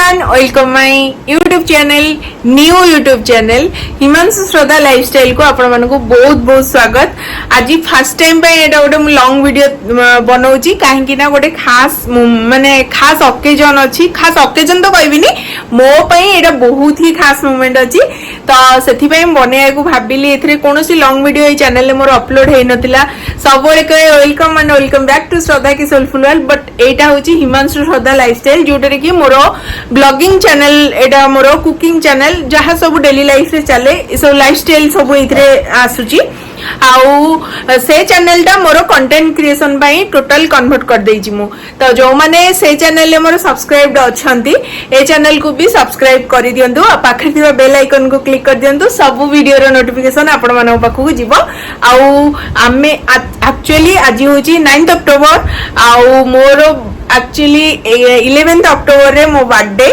Everyone, welcome my YouTube channel, new YouTube channel Himanshu Shraddha lifestyle को आपण मानकु बहुत बहुत स्वागत। आज फर्स्ट टाइम पे एटा गोटे लॉन्ग वीडियो बनाउची काहेकि ना गोटे खास माने खास ओकेजन अछि। खास ओकेजन तो कहबिनी, मो पई एटा बहुत ही खास मोमेंट अछि, तो सेथि पई बनेया को भाबिली एथरे कोनोसी लॉन्ग वीडियो ए चैनल ले मोर अपलोड हे नथिला। सबोले कहे welcome and welcome back to Shraddha की सोलफुल वर्ल्ड, बट एटा होची हिमांशु श्रद्धा लाइफस्टाइल जोटे कि मोर ब्लॉगिंग चैनल, एटा मोर कुकिंग चैनल, जहाँ सब डेली लाइफ रे चले सब लाइफस्टाइल सब इथरे आसुची। आउ से चैनल टा मोर कंटेंट क्रिएशन पाई टोटल कन्वर्ट कर देइची मु। तो जो माने से चैनल ले मोर सब्सक्राइब्ड अछंती ए चैनल को भी सब्सक्राइब करि दियंतु आ पाखरे थिबा बेल आइकन को क्लिक कर दियंतु। सब वीडियो रो नोटिफिकेशन आपण मानन पाखु जिवो। आउ आमे एक्चुअली आज होची 9th अक्टोबर, आउ मोर एक्चुअली 11th अक्टोबर रे मो बर्थडे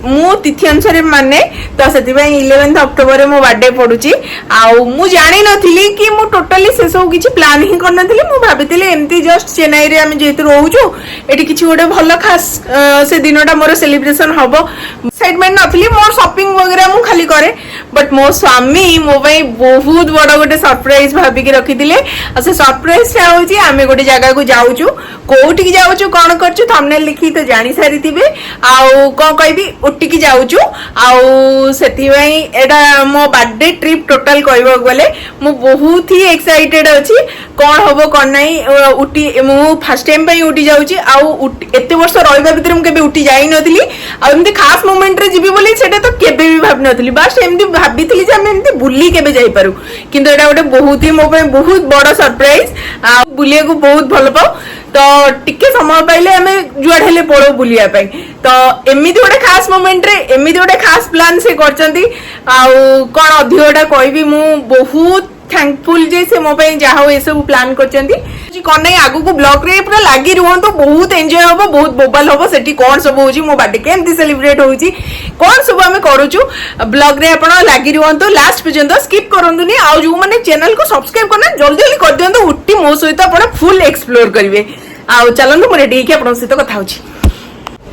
मु तिथि अनुसार माने, तो सेति 11th अक्टोबर रे मो बर्थडे पडुची। आउ मु जानि नथिली कि मु टोटली से सब किछि प्लान ही कर नथिली। मु भाबितिले एमती जस्ट चेन्नई रे हम जेतु रहउछु एटी किछि गोटे भलो खास से दिनोटा मोर सेलिब्रेशन हबो। एक्साइटमेंट नथिली, मोर शॉपिंग वगैरह मु खाली करे, बट मो स्वामी मो भाई बहुत बड़ गोटे सरप्राइज भाबी के रखि दिले। आ से सरप्राइज ता होची आमे गोटे जगह को जाउछु, कोउठी की जाउछु, कोन करछु थंबनेल लिखि तो जानि सारी थिबे। आउ को कहबी उठी की जाउछु, आउ सेति भाई एटा मो बर्थडे ट्रिप टोटल कहबो गले मु बहुत ही एक्साइटेड अछि। कोन होबो कोन नै उठी मु फर्स्ट टाइम पई उठी जाउची। आउ एते वर्ष रहइबा भीतर मु केबे उठी जाई नथिली। आ एमती खास मोमेंट रे जिबी बोली सेटा तो केबे भी भाब नथिली। बस एमती भाबिथिली जे हम एमती बुल्ली केबे जाई पारू, किंतु एटा गोटे बहुत ही मो पे बहुत बड़ सरप्राइज। आ बुलिया को बहुत भल पाऊ, तो टिके समय पाइले हमें जुआड हेले पळो बुलिया पाई। तो एमिति गोटे खास मोमेंट रे एमिति गोटे खास प्लान से करचंती। आउ कोन अधियोटा कहबी, मु बहुत थैंकफुल जे से मो पे जा हो ए सब प्लान करचंती। जी कोन नै आगु को ब्लॉग रे पूरा लागी रहंतो, बहुत एन्जॉय होबो, बहुत बोबाल होबो। सेठी कोन सब होची, मो बर्थडे केमती सेलिब्रेट होची, कोन सब हमें करूछु, ब्लॉग रे आपण लागी रहंतो लास्ट पर्यंत, स्किप करंतुनी। आउ जो माने चैनल को सब्सक्राइब करना जल्दी जल्दी कर दियंतो, उठी मो सहित आपण फुल एक्सप्लोर करिवे। आउ चलंतु मो रेडी के आपण सहित कथा होची।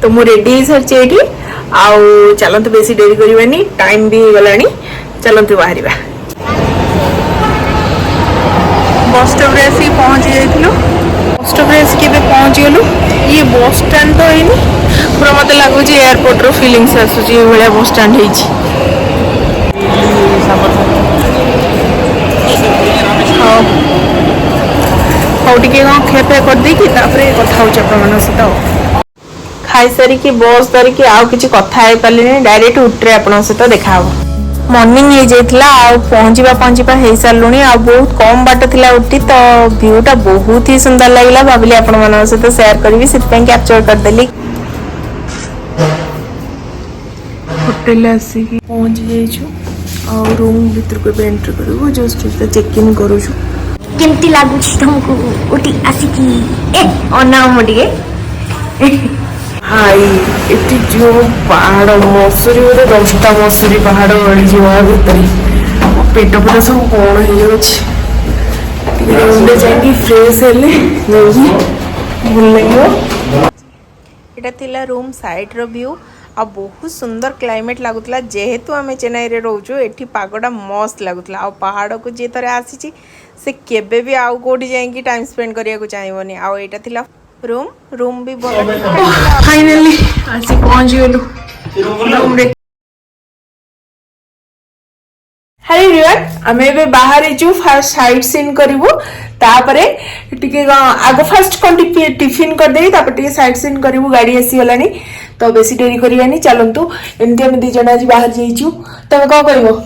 तो मो रेडी सरचे एठी, आउ चलंतु बेसी देरी करिवानी, टाइम भी गलानी, चलंतु बाहरिबा। बस स्टॉप रे आसी पहुंच जाइथिलु। बस स्टॉप रे आसी केबे पहुंच गेलु। ये बस स्टैंड तो हेनी, पूरा मते लागु जे एयरपोर्ट रो फीलिंग्स आसु जे भले बस स्टैंड हेछि। हाउ टिके खेपे कर दे कि तापरे कथा हो चपा मन सहित खाई सारी कि बस धरी कि आउ किछि कथा हे पलिनी। डायरेक्ट उठरे आपण सहित देखा हो। मॉर्निंग हे जाइथिला, आ पहुंचीबा हे सालुनी। आ बहुत कम बाट थिला उठी, तो व्यूटा बहुत ही सुंदर लागला। भाबिली आपण मन सहित शेयर करबी, सित पे कैप्चर कर देली। होटल आसी कि पहुंच जाइछु, आ रूम भीतर को एंटर करबो। जस्ट चेक इन करूछु। केमती लागुछि तुमको उठी आसी कि ए अना मोडिए हाई एटी जो पहाड़ मसूरी गोटे 10टा मसूरी पहाड़ गड़ी जा भीतर पेट पेट सब कौन हो जाए फ्रेश हेले भल लगे। एटा थिला रूम साइड रो व्यू, आ बहुत सुंदर क्लाइमेट लागुतला। जेहेतु आमे चेन्नई रे रहउछु, एठी पागोटा मस्त लागुतला। आ पहाड़ को जे तरे आसीची से केबे भी आउ कोठी जाई कि टाइम स्पेंड करिया को चाहिबोनी। आ एटा थिला रूम भी बहुत। फाइनली आसी पहुंच गेलु रूम रे। हेलो एवरीवन, आमे बे बाहर इचु फर्स्ट साइड सीन करिवो, तापरे टिके आगो फर्स्ट कोन टिफिन कर देई, तापर टिके साइड सीन करिवो। गाड़ी आसी गलानी, तो बेसी देरी करियानी। चलंतु एमती हम दी जणा आज बाहर जाइछु। तमे का करिवो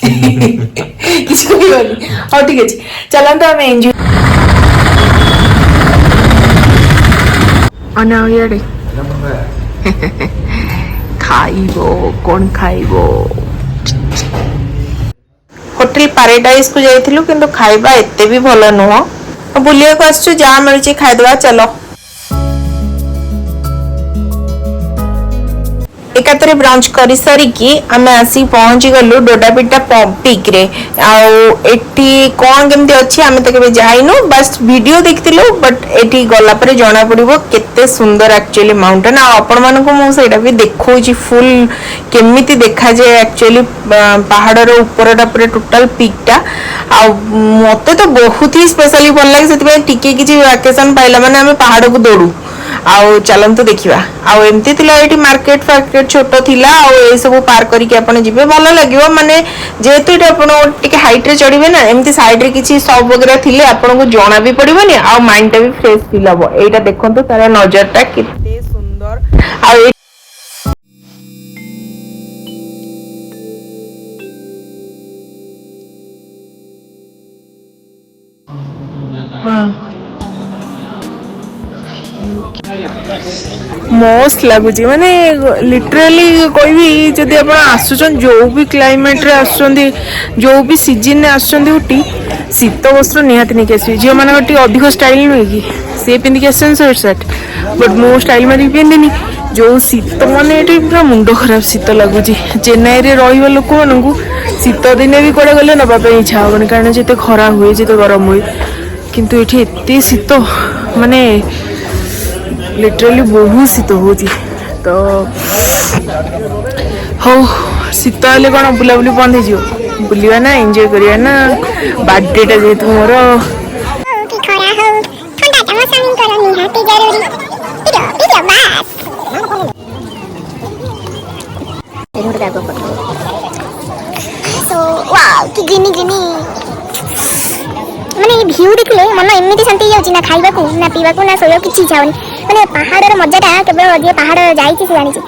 किछ करिवोनी? हां ठीक अछि, चलंतु हम एन्जॉय अना याडे खाइबो कोन खाइबो। होटल पैराडाइज को जाइथिलु, किंतु खाइबा एते भी भलो नुह। बुलिया को आछू, जा मिलची खाइदवा। चलो एकातरे ब्रांच करी सारी की आमे आसी पहुंची गलु डोडापिटा पीक रे आउ एठी कोन केमती अछि आमे त केबे जाइनु बस वीडियो देखतिलु बट एठी गला परे जणा पड़िबो केते सुंदर एक्चुअली माउंटेन आ आपण मानको मु सेटा भी देखौची फुल केमिति देखा जे एक्चुअली पहाड़ रो ऊपरटा पूरे टोटल पीक टा आ मते तो बहुत ही स्पेशली भल लागे सेति टिके किछि वेकेशन पाइला माने आमे पहाड़ को दौड़ू आउ चलंतु देखिबा आउ एमती थिला एठी मार्केट फार्केट छोटो थिला आउ ए सब पार करी के आपण जिबे भलो लागिवो माने जेतु एटा आपण टिके हाइट रे चढ़िबे ना एमती साइड रे किछि सब वगैरह थिले आपण को जणा भी पड़िबोनी आउ माइंड टा भी फ्रेश फील हबो एटा देखंतु तारा नजर टा किते सुंदर आउ मस्त लगुच माने लिटराली कोई भी जदि आप आसुचन जो भी क्लाइमेट रे आसुचंदी जो भी सीजन रे आसुचंदी उठी शीत वस्त्र निहाती नहीं आसबे झील मान अधिक स्टाइल नुहे कि सी पिंधिक आसन शर्ट सर्ट बट मो स्टाइल मारिक पिंधिनी जो शीत माने पूरा मुंड खराब शीत लगुच चेन्नई रे रहिबा लोक मानू शीत दिने भी कड़े गले नवा इच्छा हेनी कारण जिते खरा हुए जिते गरम हुए किंतु एठी एते शीत माने लिटराली बहुत शीत हो तो हो शीत हेल्ले कौन बुलाबुली बंद हो बुलवा ना एंजॉय करिया ना बर्थडेटा जेहेतु मोर ग्रीनी ग्रीनी माने व्यू देखले मन एमती शांति जाउची ना खाइबा को ना पीबा को ना सोया किछि इच्छा होनी माने पहाड़ मजाटा केवल जे पहाड़ जाइछि से जानिछि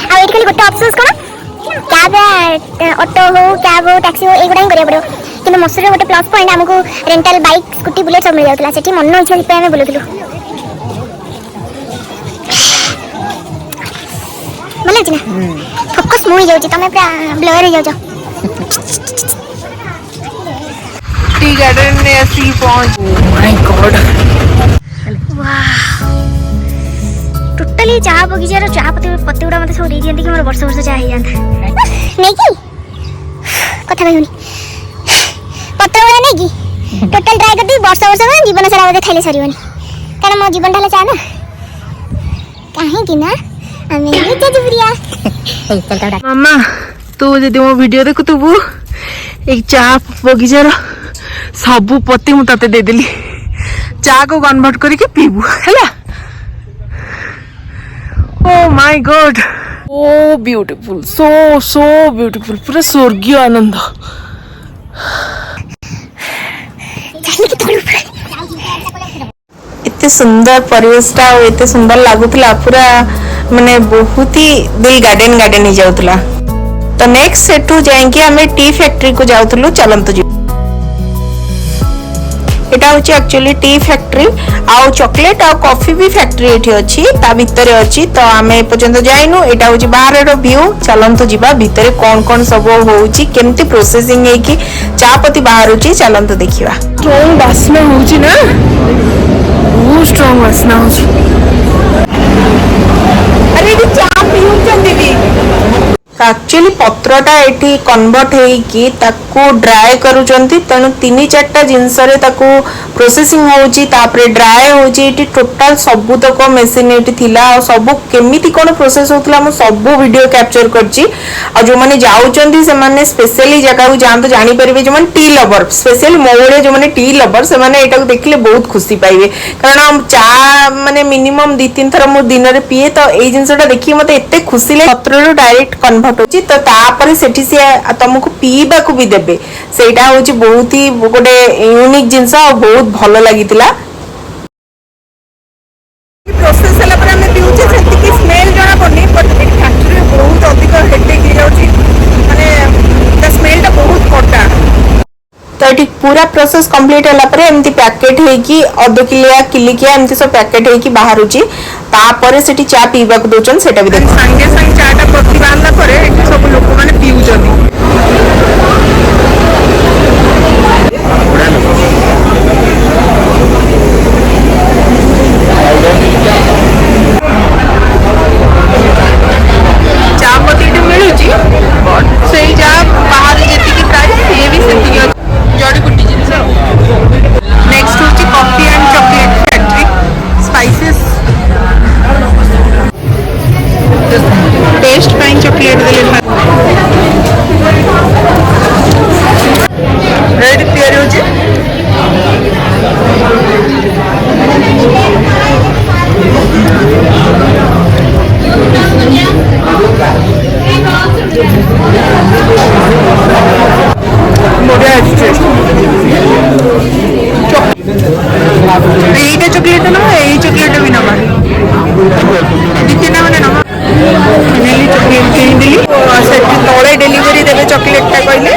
आ एठी खाली गोटे अफसोस कोन कैब ऑटो हो कैब हो टैक्सी हो एगुडा ही करिया पड़ो किंतु मसूरी गोटे प्लस पॉइंट हमको रेंटल बाइक स्कूटी बुलेट सब मिल जाउतला सेठी मन इच्छा से हमें बुलुतलु मतलब छी ना फोकस मुई जाउची तमे पूरा ब्लर हो जाउछ टी गार्डन में ऐसी पहुंच माय गॉड टोटली चाह बगीचार चाह पत्ती गुड़ा मत सब दे दियंती कि मोर वर्ष वर्ष चाह हो जाता नहीं कि कथा कहूनी पत्र गुड़ा नहीं कि टोटल ट्राई करती वर्ष वर्ष में जीवन सारा बोधे खाइले सरीबनी कारण मो जीवन ढाला चाह ना कहीं कि ना हमें ये तेज प्रिया मामा तू जदि मो वीडियो देखुतबु एक चाह बगीचार सबू पत्ती मु तते दे देली चाह को कन्वर्ट करके पीबू हैला oh my God O beautiful so so beautiful पूरा स्वर्गीय आनंद एते सुंदर परिवेशटा एते सुंदर लागुतला पूरा माने बहुत ही दिल गार्डन गार्डन ही जाउतला तो नेक्स्ट सेटू जाएंगे हमें टी फैक्ट्री को जाउतलु चलंतु जी एटा होची एक्चुअली टी फैक्ट्री आउ चॉकलेट आउ कॉफी भी फैक्ट्री एठी अछि ता भितरे अछि तो आमे पर्यंत जाइनु एटा होची बाहर रो व्यू चलंतु जीबा भितरे कोन कोन सब होउची केमती प्रोसेसिंग है कि चा पत्ती बाहर होची चलंतु देखिबा स्ट्रांग वासना होउची ना बहुत स्ट्रांग वासना होउची अरे ये चा पिउचन दीदी एक्चुअली पत्रटा एठी कन्वर्ट हेकी ताकू ड्राई करूचंती तेणु 3-4टा जिनस रे ताकू प्रोसेसिंग होउची तापरे ड्राई होउची एठी टोटल सबु तक मशीन एठी थिला और सबु केमिति कोन प्रोसेस होतला हम सबु वीडियो कैप्चर करची और जो माने जाउचंती से माने स्पेशली जगह को जानतो जानि परिबे जो माने टी लवर स्पेशली मोळे जो माने टी लवर से माने एटा को देखले बहुत खुशी पाइबे कारण हम चा माने मिनिमम 2-3 थर मो दिन रे पिए तो एई जिनसटा देखि मते एते खुशी ले पत्र रो डायरेक्ट कन्वर्ट होची तो तापर सेठी से तुमको पीबा को भी देबे सेटा होची बहुत ही गोटे यूनिक जिंस और बहुत भलो लागितिला प्रोसेस हला पर हमें पिउचे सेति की स्मेल जणा पडनी बट फैक्ट्री बहुत अधिक हेडेक ही जाउची माने द स्मेल ता बहुत कोटा तो ठीक पूरा प्रोसेस कंप्लीट हला पर एमती पैकेट है कि अध किलिया एमती सब पैकेट है कि बाहर होची तापर सेठी चा पीबा को दोचन सेटा भी देख संगे संग चाटा पत्ती बांधला पर एठी सब लोक माने पिउचनी चॉकलेट देले रेड तैयारी होची बढ़िया এইটা চকলেট নেবো এই চকলেট भी নেবা দিতে না নেবা ফাইনালি চকলেট কিনিদেলি সেটি তলে ডেলিভারি দেবে চকলেটটা কইলে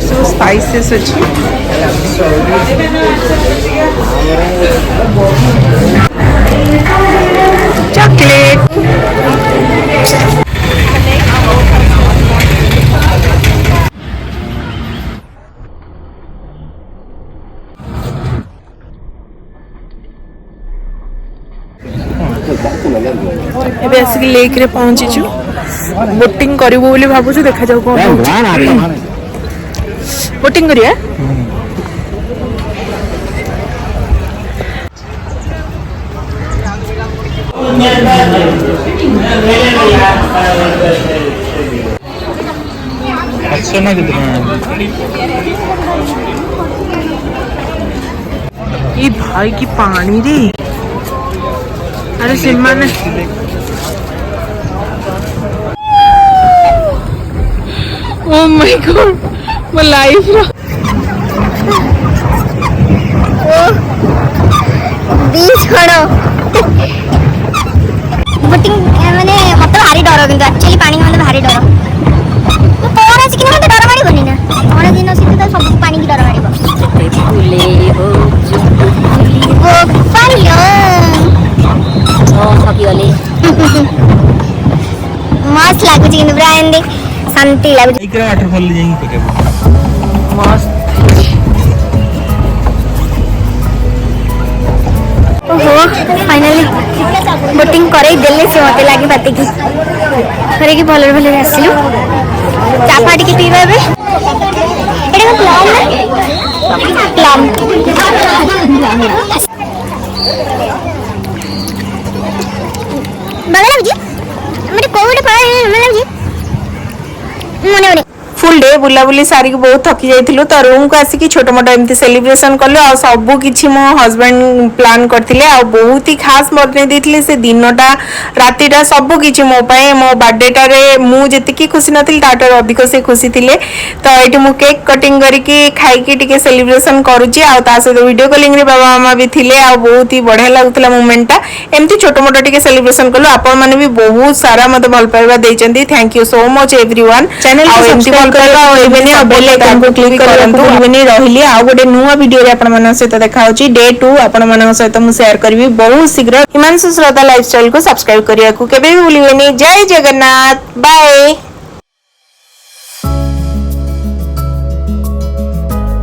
सब स्पाइसेस अच्छी चॉकलेट ଏବେ ଆସିକି ଲେକ୍ ରେ ପହଞ୍ଚିଛୁ ବୋଟିଂ କରିବୁ ବୋଲି ଭାବୁଛୁ ଦେଖାଯାଉ କଣ ହଉଛି बोटिंग करिए अच्छा ना कितना ये भाई की पानी रे अरे सिम्मा ने ओ माय गॉड वो लाइफ रो बीच खड़ो बोटिंग माने मत भारी डर किंतु एक्चुअली पानी मत भारी डर तो पौर अछि कि मत डर मारी बनी ना पौर दिन सिद्धि तो सब पानी की डर मारी फूले हो वो पानियो ओ सकी वाली मस्त लागु छी किंतु ब्रायन देख शांति लागु छी एकरा वाटरफॉल जाई पके मस्त ओहो फाइनली बोटिंग करे देले से मते लागी बाते की करे की भले भले आसिलु चापा टिके पीबा बे एटा प्लम ना प्लम बगल जी मेरे कोड पर मतलब जी मने मने फुल डे बुलाबुली सारी बहुत थकी जाइथिलु तो रूम को आसिकी छोट मोटा एमती सेलिब्रेशन कलु आ सब किछि मो हस्बैंड प्लान करथिले आ बहुत ही खास बर्थडे देथिले से दिनटा रातिटा सब किछि मो पाए मो बर्थडेटा रे मु जतिकी खुशी नथिल ताटर अधिक से खुशी थिले तो एठी मु केक कटिंग करके खाइकी टिके सेलिब्रेशन करूची आ ता से वीडियो कॉलिंग रे बाबा मामा भी थिले आ बहुत ही बढ़िया लागुतला मोमेंटटा एमती छोट मोटा टिके सेलिब्रेशन कलु आपण माने भी बहुत सारा मते भल पाइबा देचंदी thank you so much everyone channel को सब्सक्राइब करबा और इबेनी बेल आइकन को क्लिक करंतु इबेनी रहिली आ गोटे नुवा वीडियो रे आपण मन सहित देखा होची डे 2 आपण मन सहित मु शेयर करबी बहुत शीघ्र हिमांशु श्रद्धा लाइफस्टाइल को सब्सक्राइब करिया को केबे भी भूलिबेनी जय जगन्नाथ बाय।